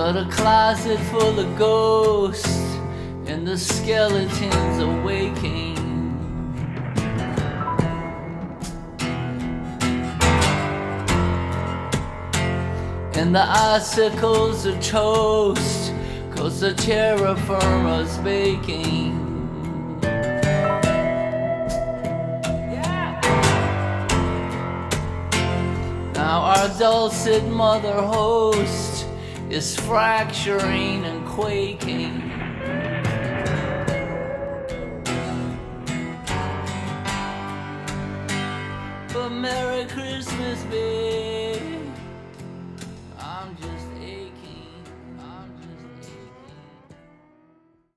Got a closet full of ghosts and the skeletons awaking. And the icicles are toast, 'cause the terra firma's baking. Now our dulcet mother host is fracturing and quaking. But Merry Christmas, babe. I'm just aching. I'm just aching.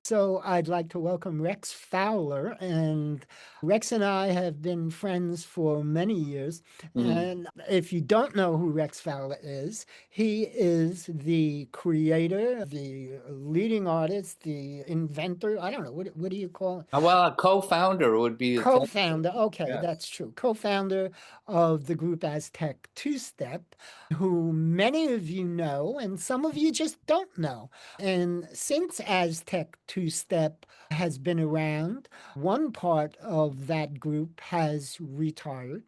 So I'd like to welcome Rex Fowler, and Rex and I have been friends for many years. And if you don't know who Rex Fowler is, he is the creator, the leading artist, the inventor. I don't know, what do you call it? Well, a co-founder would be Co-founder, okay, yes. that's true. Co-founder of the group Aztec Two Step, who many of you know, and some of you just don't know. And since Aztec Two Step has been around, one part of that group has retired,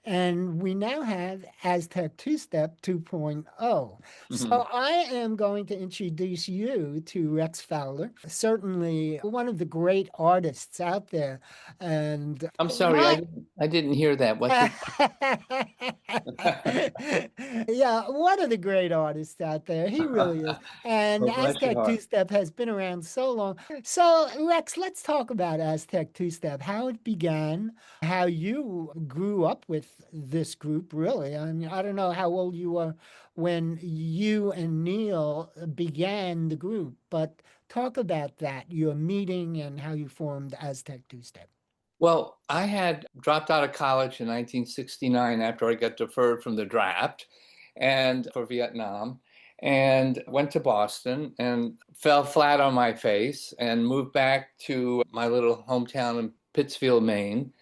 and we now have Aztec Two Step 2.0. So I am going to introduce you to Rex Fowler, certainly one of the great artists out there. And I'm sorry, I didn't hear that. What's it? yeah, one of the great artists out there. He really is. And Well, bless your Aztec Two heart. Step has been around so long. So, Rex, let's talk about Aztec Two Step, how it began, how you grew up with this group, really. I mean, I don't know how old you were when you and Neil began the group, but talk about that, your meeting and how you formed Aztec Two Step. Well, I had dropped out of college in 1969 after I got deferred from the draft and for Vietnam, and went to Boston and fell flat on my face and moved back to my little hometown in Pittsfield, Maine.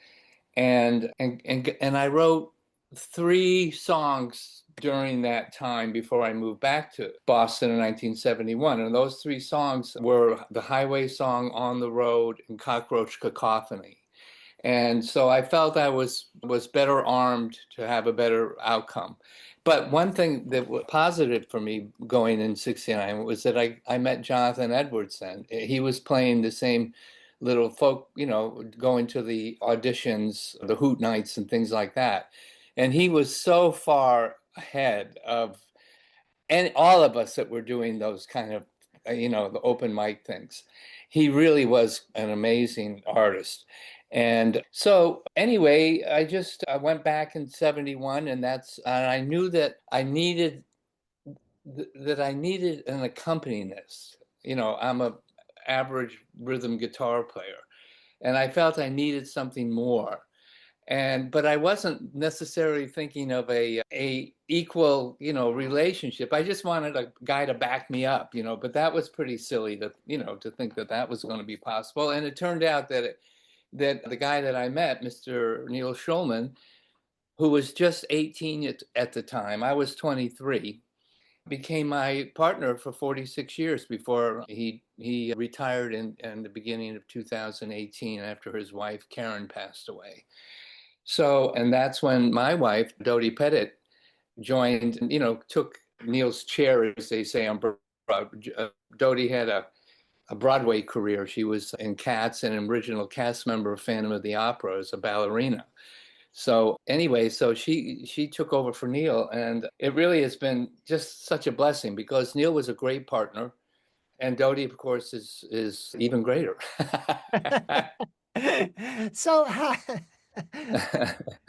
And I wrote 3 songs during that time before I moved back to Boston in 1971. And those 3 songs were the Highway Song, On the Road, and Cockroach Cacophony. And so I felt I was better armed to have a better outcome. But one thing that was positive for me going in 69 was that I met Jonathan Edwards then. He was playing the same little folk, going to the auditions, the Hoot Nights and things like that. And he was so far ahead of and all of us that were doing those kind of, the open mic things. He really was an amazing artist. And so anyway, I went back in 71, and I knew that I needed an accompanist. I'm a average rhythm guitar player, and I felt I needed something more. But I wasn't necessarily thinking of a equal, relationship. I just wanted a guy to back me up, but that was pretty silly to think that that was going to be possible. And it turned out that the guy that I met, Mr. Neil Schulman, who was just 18 at the time, I was 23, became my partner for 46 years before he retired in the beginning of 2018 after his wife Karen passed away. So, and that's when my wife, Dodie Pettit, joined, took Neil's chair, as they say on Broadway. Dodie had a Broadway career. She was in Cats and an original cast member of Phantom of the Opera as a ballerina. So anyway, so she took over for Neil, and it really has been just such a blessing because Neil was a great partner, and Dodie, of course, is even greater. So,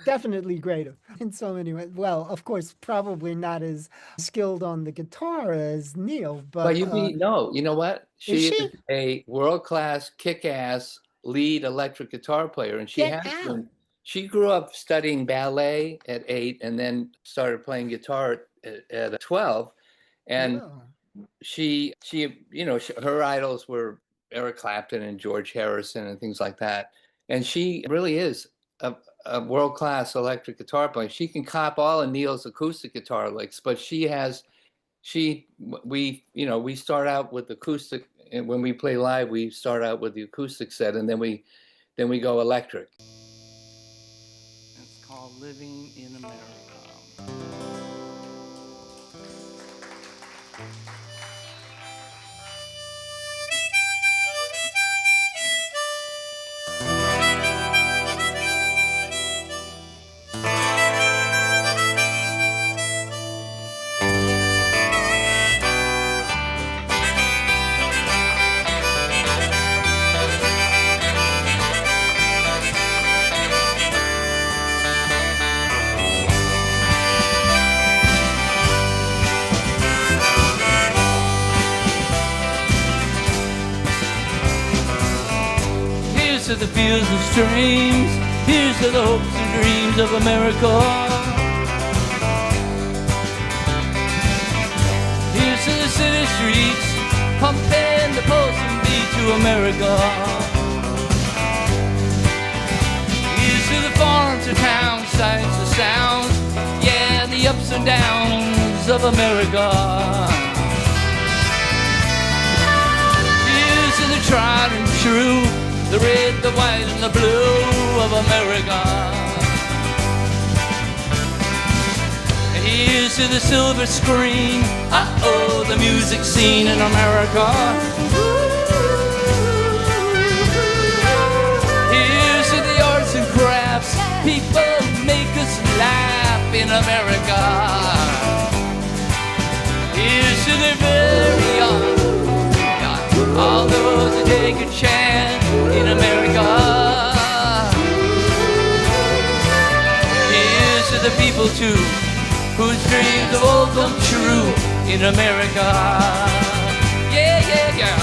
definitely greater in so many ways. Well, of course, probably not as skilled on the guitar as Neil, Well, but no, you know what? is She she? is a world-class, kick-ass lead electric guitar player, and she Get has out. been. She grew up studying ballet at 8, and then started playing guitar at 12. And Oh. her idols were Eric Clapton and George Harrison and things like that. And she really is a world-class electric guitar player. She can cop all of Neil's acoustic guitar licks, but she has we start out with acoustic, and when we play live, we start out with the acoustic set, and then we go electric. It's called Living in America. Here's to the fields and streams, here's to the hopes and dreams of America. Here's to the city streets, pumping the pulse and beat to America. Here's to the farms and towns, sights and sounds, yeah, the ups and downs of America. Here's to the tried and true, the red, the white, and the blue of America. Here's to the silver screen, uh-oh, the music scene in America. Here's to the arts and crafts, people make us laugh in America. Here's to the very young, all those that take a chance in America. Here's to the people too, whose dreams have all come true in America. Yeah, yeah, yeah.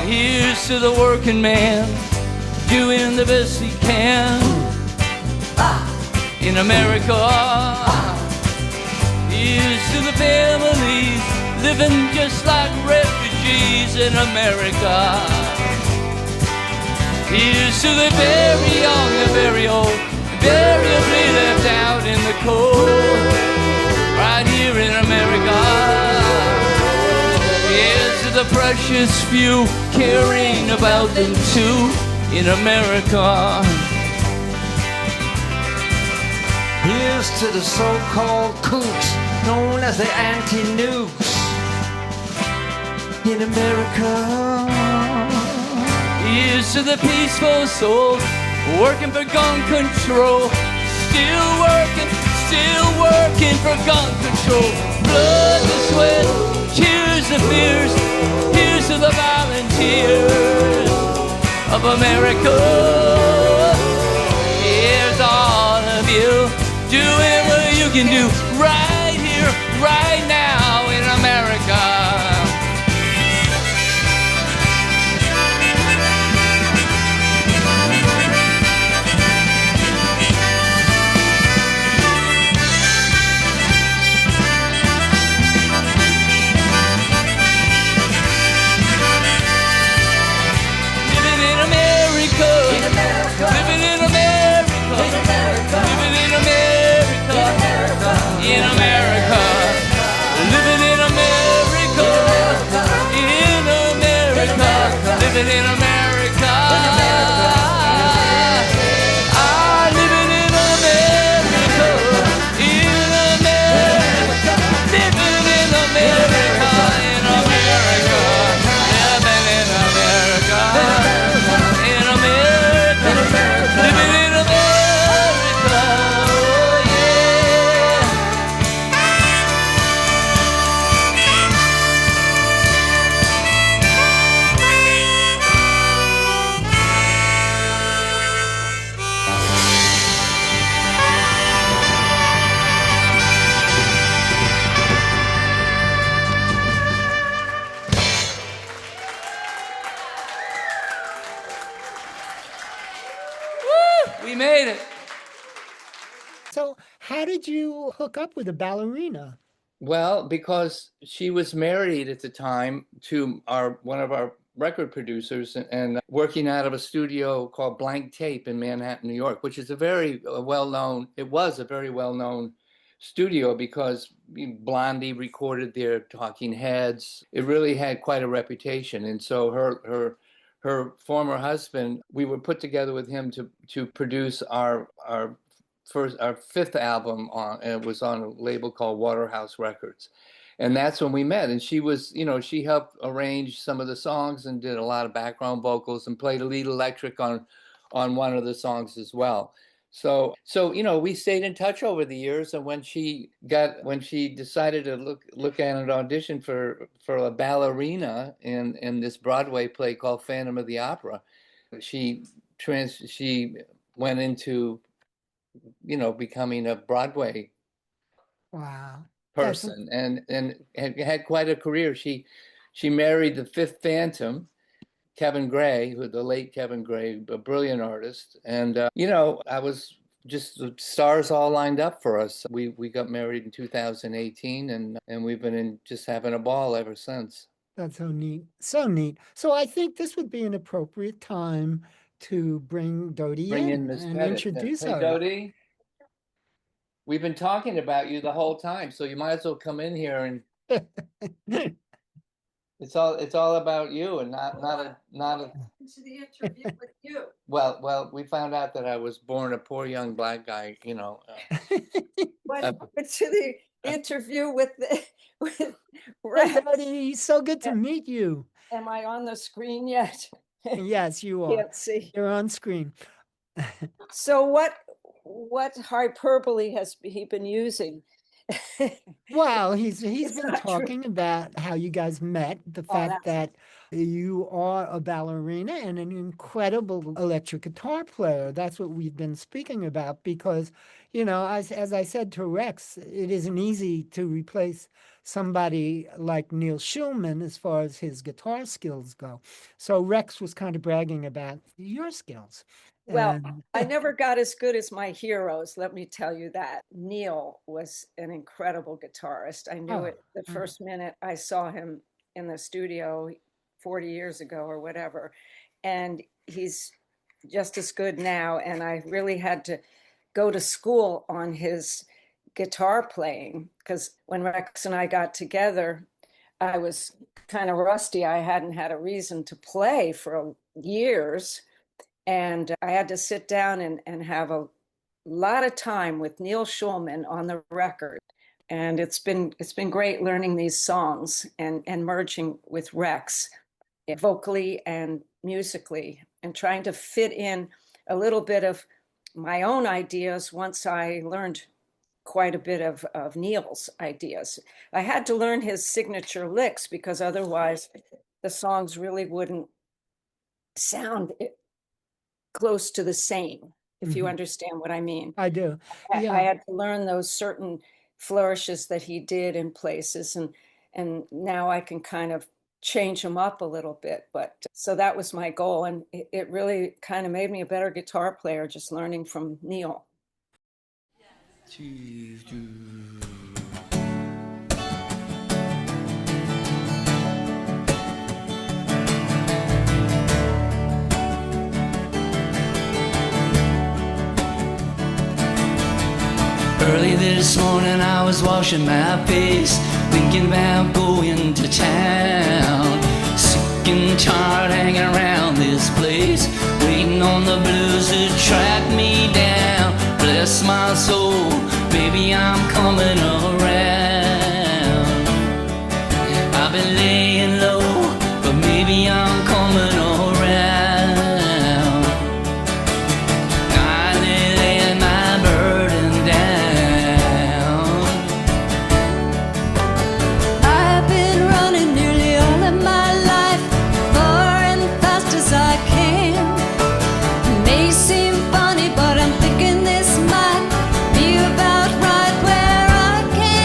Here's to the working man, doing the best he can in America. Here's to the families living just like refugees in America. Here's to the very young, the very old, invariably left out in the cold, right here in America. Here's to the precious few, caring about them too in America. Here's to the so-called kooks, known as the anti-nukes in America. Here's to the peaceful souls working for gun control, still working for gun control. Blood and sweat, tears and fears, here's to the volunteers of America. Here's all of you doing what you can do right here, right now in America. In America. So how did you hook up with a ballerina? Well, because she was married at the time to one of our record producers and working out of a studio called Blank Tape in Manhattan, New York, which is a very well-known, it was a very well-known studio because Blondie recorded there, Talking Heads. It really had quite a reputation. And so her former husband, we were put together with him to produce our fifth album on, and it was on a label called Waterhouse Records. And that's when we met. And she was, she helped arrange some of the songs and did a lot of background vocals and played a lead electric on one of the songs as well. So we stayed in touch over the years. And when she decided to look at an audition for a ballerina in this Broadway play called Phantom of the Opera, she went into becoming a Broadway Wow. person and had quite a career. She married the fifth Phantom, Kevin Gray, the late Kevin Gray, a brilliant artist. And I was just, the stars all lined up for us. We got married in 2018 and we've been just having a ball ever since. That's so neat. So neat. So I think this would be an appropriate time to bring Dodie in Miss and Pettit. introduce Hey, her. Dodie, we've been talking about you the whole time, so you might as well come in here and it's all about you and not a To the interview with you. well, we found out that I was born a poor young black guy, What to the interview with Hey, Rex. Dodie, so good to meet you. Am I on the screen yet? Yes, you are. Can't see. You're on screen. So what hyperbole has he been using? Well, he's been not true. talking about how you guys met, the fact that you are a ballerina and an incredible electric guitar player. That's what we've been speaking about because, as I said to Rex, it isn't easy to replace somebody like Neil Schulman as far as his guitar skills go. So Rex was kind of bragging about your skills. Well, I never got as good as my heroes, let me tell you that. Neil was an incredible guitarist. I knew it the first minute I saw him in the studio 40 years ago or whatever. And he's just as good now. And I really had to go to school on his guitar playing because when Rex and I got together, I was kind of rusty. I hadn't had a reason to play for years. And I had to sit down and have a lot of time with Neil Schulman on the record. And it's been great learning these songs and merging with Rex vocally and musically and trying to fit in a little bit of my own ideas once I learned quite a bit of Neil's ideas. I had to learn his signature licks because otherwise the songs really wouldn't sound close to the same, if you understand what I mean. I do. Yeah. I had to learn those certain flourishes that he did in places, and now I can kind of change them up a little bit. But so that was my goal, and it really kind of made me a better guitar player just learning from Neil. Early this morning I was washing my face, thinking about going to town. Sick and tired hanging around this place, waiting on the blues to track me down. Bless my soul, baby, I'm coming around. I've been laying low, but maybe I'm coming around. Kindly laying my burden down. I've been running nearly all of my life, far and fast as I can. It may seem funny, but I'm thinking this might be about right where I can.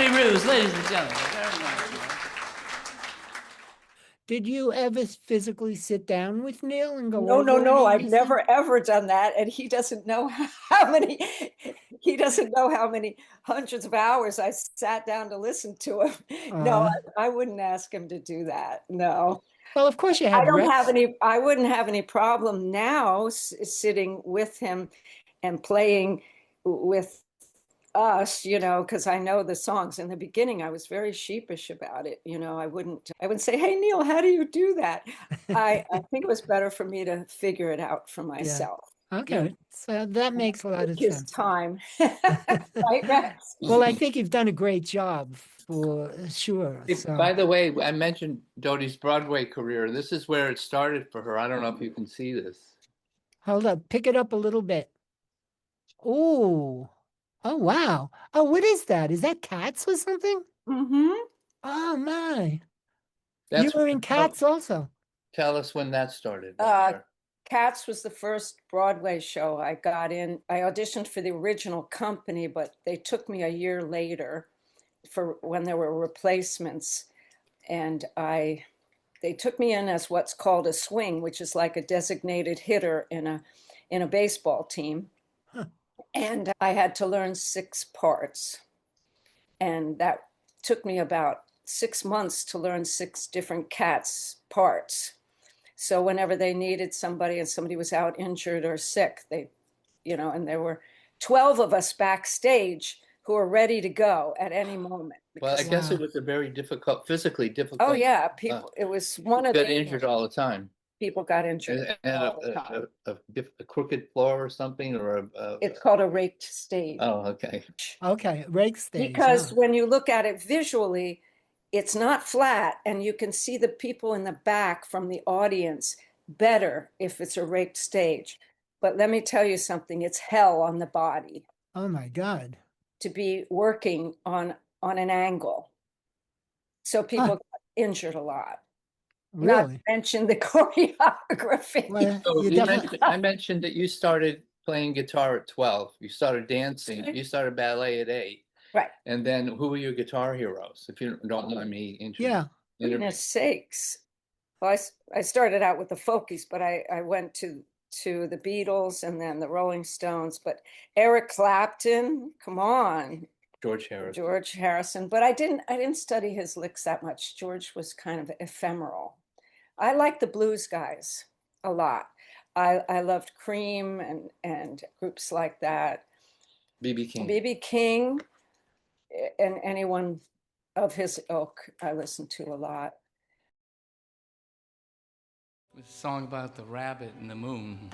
Dodie Bruce, ladies and gentlemen. Very nice. Did you ever physically sit down with Neil and go No, over no, no. I've anything? never ever done that, and he doesn't know he doesn't know how many hundreds of hours I sat down to listen to him. No, I wouldn't ask him to do that. No. Well, of course you I had don't have Rex. any, I wouldn't have any problem now sitting with him and playing with us, you know, because I know the songs. In the beginning, I was very sheepish about it. You know, I wouldn't say, hey, Neil, how do you do that? I think it was better for me to figure it out for myself. Okay, so that makes a lot of His sense. time. Right, Rex? Well, I think you've done a great job for sure. So. By the way, I mentioned Dodie's Broadway career. This is where it started for her. I don't know if you can see this. Hold up, pick it up a little bit. Oh, oh, wow. Oh, what is that? Is that Cats or something? Mm-hmm. Oh, my. That's, You were in Cats also. Tell us when that started. Cats was the first Broadway show I got in. I auditioned for the original company, but they took me a year later for when there were replacements. And they took me in as what's called a swing, which is like a designated hitter in a baseball team. Huh. And I had to learn 6 parts. And that took me about 6 months to learn 6 different Cats parts. So whenever they needed somebody and somebody was out injured or sick, they, you know, and there were 12 of us backstage who were ready to go at any moment. Well, I guess it was a very difficult, physically difficult. Oh yeah, people. It was one of got the injured all the time. people got injured. And all the time. a crooked floor or something, or It's called a raked stage. Oh, okay. Okay, rake stage. Because huh? when you look at it visually, it's not flat, and you can see the people in the back from the audience better if it's a raked stage. But let me tell you something, it's hell on the body Oh my God. to be working on an angle. So people got injured a lot. Not Really? to mention the choreography. Well, So you definitely. I mentioned that you started playing guitar at 12. You started dancing. Right. You started ballet at 8. Right. And then who were your guitar heroes? If you don't mind me Yeah. Goodness sakes. Well, I started out with the Folkies, but I went to the Beatles and then the Rolling Stones. But Eric Clapton, come on, George Harrison. George Harrison. But I didn't study his licks that much. George was kind of ephemeral. I like the blues guys a lot. I loved Cream and groups like that. B.B. King. B.B. King and anyone of his ilk I listened to a lot. It's a song about the rabbit and the moon.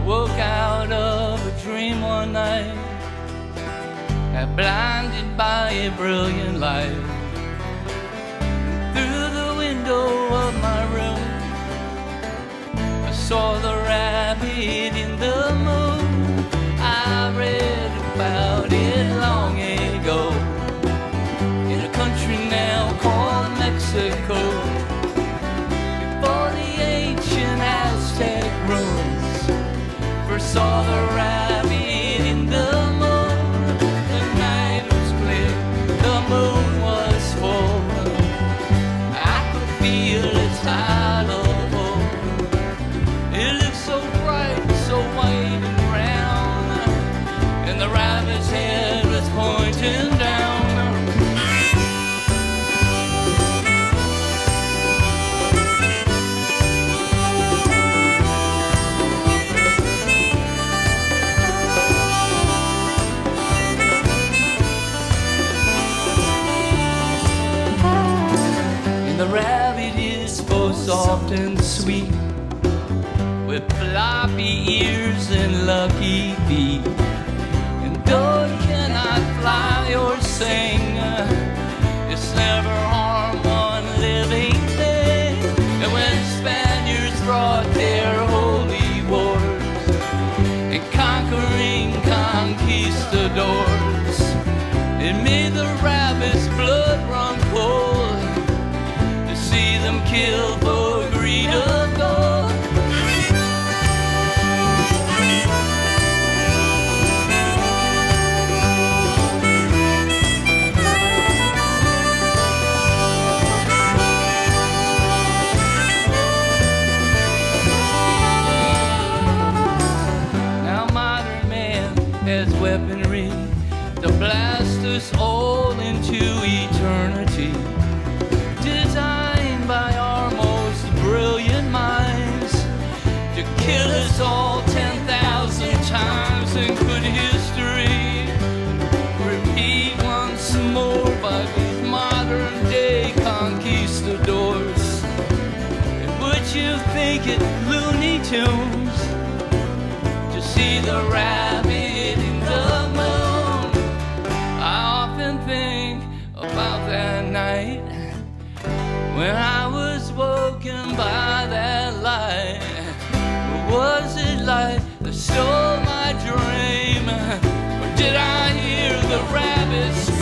Woke out of a dream one night, blinded by a brilliant light. Through the window of my room, I saw the rabbit in the moon. I read about it long ago, in a country now called Mexico, before the ancient Aztec ruins. First saw the rabbit in the moon. The night was clear, the moon was full. I could feel its tidal pull. It looked so bright, so white and round, and the rabbit's head was pointing down. The rabbit is so soft and sweet, with floppy ears and lucky feet. And though it cannot fly or sing, it conquistadors. It made the rabbit's blood run cold to see them kill for greed of gold. As weaponry to blast us all into eternity, designed by our most brilliant minds to kill us all 10,000 times. And could history repeat once more by these modern day conquistadors? And would you think it Looney Tunes to see the rabbit in the moon? I often think about that night when I was woken by that light. What was it like that stole my dream? Or did I hear the rabbit scream?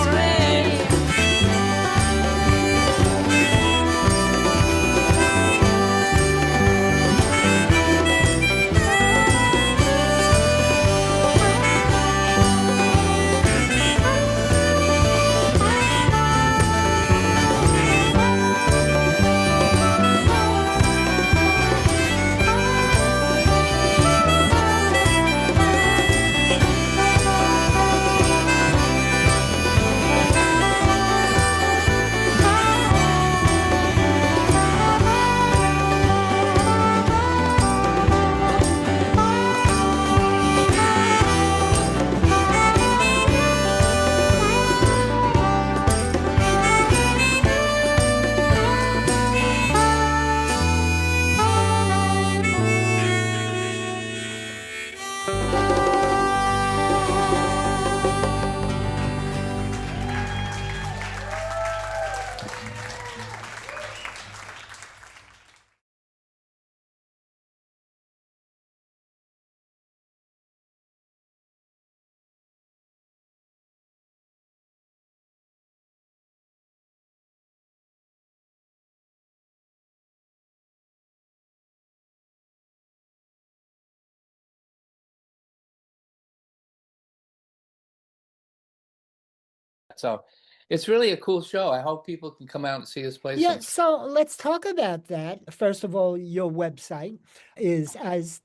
So it's really a cool show. I hope people can come out and see us play Yeah, some. so let's talk about that. First of all, your website is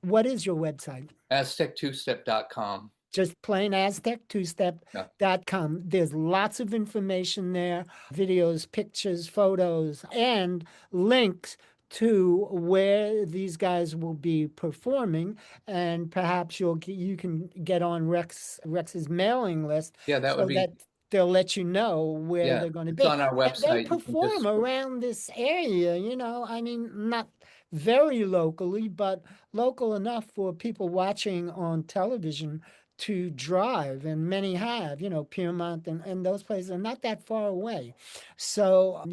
what is your website? Aztec2step.com. Just plain Aztec2step.com. There's lots of information there, videos, pictures, photos, and links to where these guys will be performing, and perhaps you can get on Rex's mailing list. Yeah, that would be. That they'll let you know where they're going to be. It's on our website. And they perform around this area, I mean, not very locally, but local enough for people watching on television to drive, and many have, Piermont and those places are not that far away. So,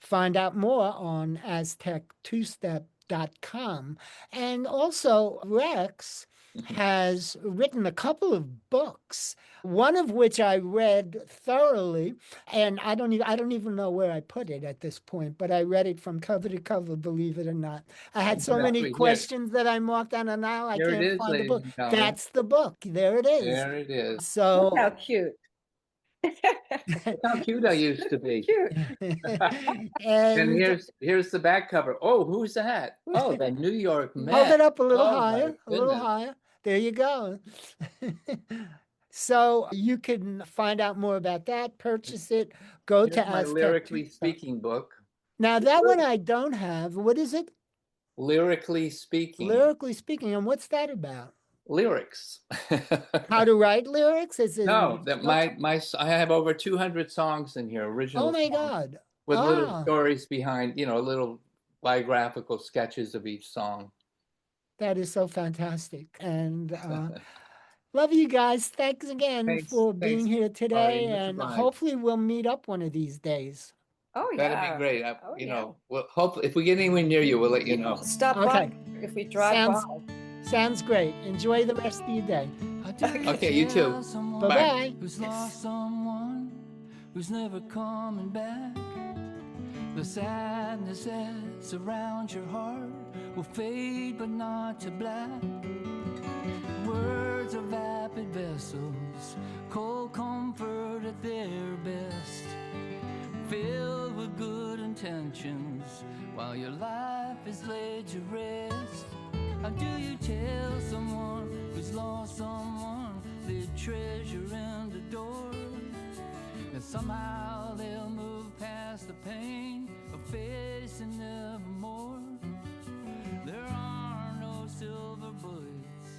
find out more on Aztec2step.com. And also, Rex has written a couple of books, one of which I read thoroughly, and I don't even know where I put it at this point, but I read it from cover to cover, believe it or not. I had so many questions that I marked on, and now I can't find the book. That's the book. There it is. There it is. So how cute. How cute I used to be. Cute. And here's the back cover. Oh, who's that? Oh, the New York Mets. Hold it up a little higher, a little higher. There you go. So you can find out more about that, purchase it, go to my Aztec Lyrically Speaking book. Now that one I don't have. What is it? Lyrically Speaking. Lyrically Speaking. And what's that about? Lyrics. How to write lyrics? No, that I have over 200 songs in here, original. Oh my God. With little stories behind, little biographical sketches of each song. That is so fantastic. And love you guys. Thanks again for being here today. And hopefully we'll meet up one of these days. Oh, yeah. That'd be great. Well, hopefully if we get anywhere near you, we'll let you know. Stop by if we drive by. Sounds great. Enjoy the rest of your day. Okay, you too. Bye-bye. Who's lost someone who's never coming back. The sadness that surrounds your heart will fade but not to black. Words are vapid vessels, cold comfort at their best, filled with good intentions while your life is laid to rest. How do you tell someone who's lost someone they treasure in the door, and somehow they'll move past the pain of facing nevermore? There are no silver bullets,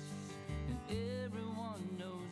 and everyone knows